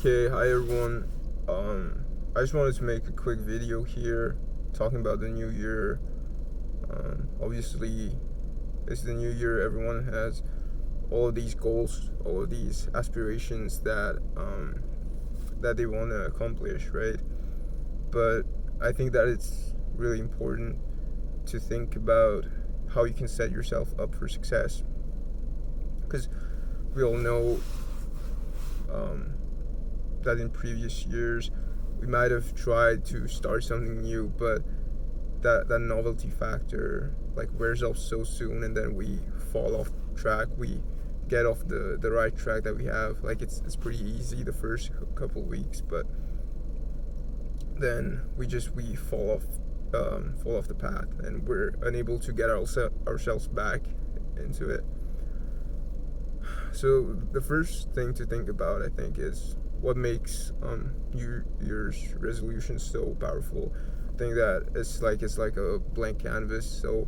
Okay, hi everyone. I just wanted to make a quick video here talking about the new year. Obviously, it's the new year. Everyone has all of these goals, all of these aspirations that they want to accomplish, right? But I think that it's really important to think about how you can set yourself up for success, because we all know that in previous years we might have tried to start something new, but that novelty factor like wears off so soon, and then we fall off track. We get off the right track that we have. Like it's pretty easy the first couple weeks, but then we fall off the path, and we're unable to get ourselves back into it. So the first thing to think about, I think, is what makes New Year's resolution so powerful. I think that it's like a blank canvas. So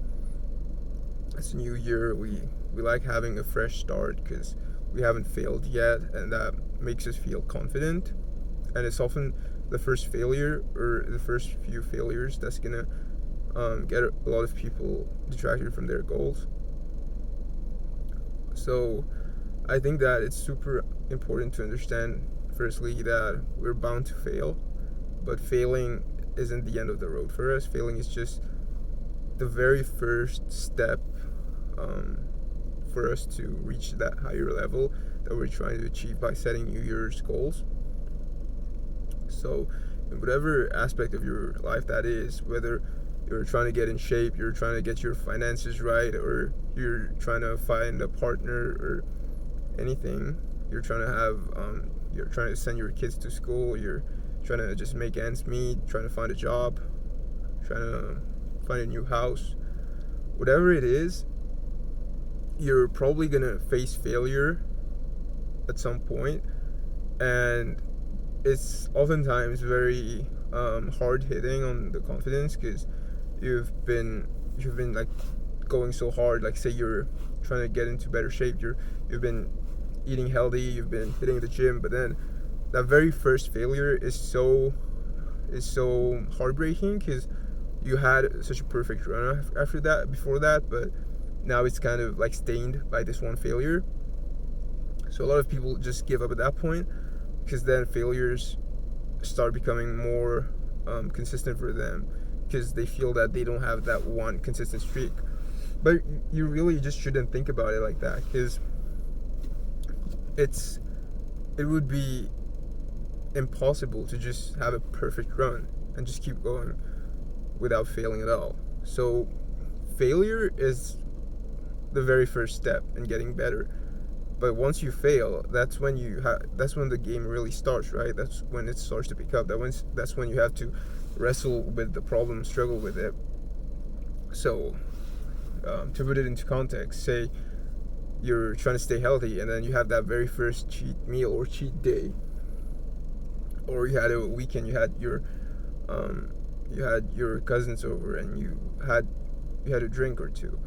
it's a new year. We like having a fresh start because we haven't failed yet, and that makes us feel confident. And it's often the first failure or the first few failures that's gonna get a lot of people distracted from their goals. So I think that it's super important to understand, firstly, that we're bound to fail, but failing isn't the end of the road for us. Failing is just the very first step for us to reach that higher level that we're trying to achieve by setting New Year's goals. So, in whatever aspect of your life that is, whether you're trying to get in shape, you're trying to get your finances right, or you're trying to find a partner, or anything, you're trying to send your kids to school, you're trying to just make ends meet, trying to find a job, trying to find a new house, whatever it is, you're probably gonna face failure at some point, and it's oftentimes very hard hitting on the confidence, because you've been like going so hard. Like, say you're trying to get into better shape, you've been eating healthy, you've been hitting the gym, but then that very first failure is so heartbreaking, because you had such a perfect run before that, but now it's kind of like stained by this one failure. So a lot of people just give up at that point, because then failures start becoming more consistent for them, because they feel that they don't have that one consistent streak. But you really just shouldn't think about it like that, because it would be impossible to just have a perfect run and just keep going without failing at all. So failure is the very first step in getting better. But once you fail, that's when the game really starts, right? That's when it starts to pick up. That's when you have to wrestle with the problem, struggle with it. So to put it into context, say you're trying to stay healthy, and then you have that very first cheat meal or cheat day, or you had a weekend, you had your cousins over, and you had a drink or two.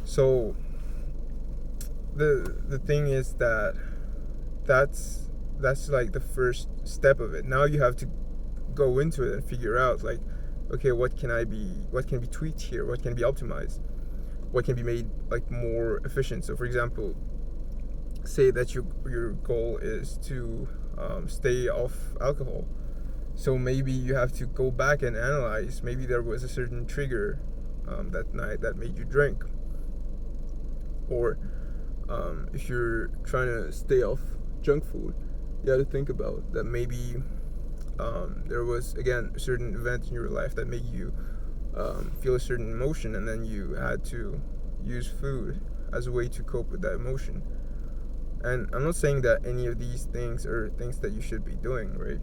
So the thing is that's like the first step of it. Now you have to go into it and figure out, like, okay, what can be tweaked here, what can be optimized, what can be made like more efficient. So for example, say that your goal is to stay off alcohol. So maybe you have to go back and analyze, maybe there was a certain trigger that night that made you drink. Or if you're trying to stay off junk food, you have to think about that maybe there was, again, a certain event in your life that made you feel a certain emotion, and then you had to use food as a way to cope with that emotion. And I'm not saying that any of these things are things that you should be doing, right?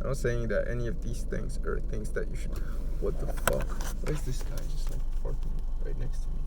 I'm not saying that any of these things are things that you should. What the fuck? Why is this guy just like parking right next to me?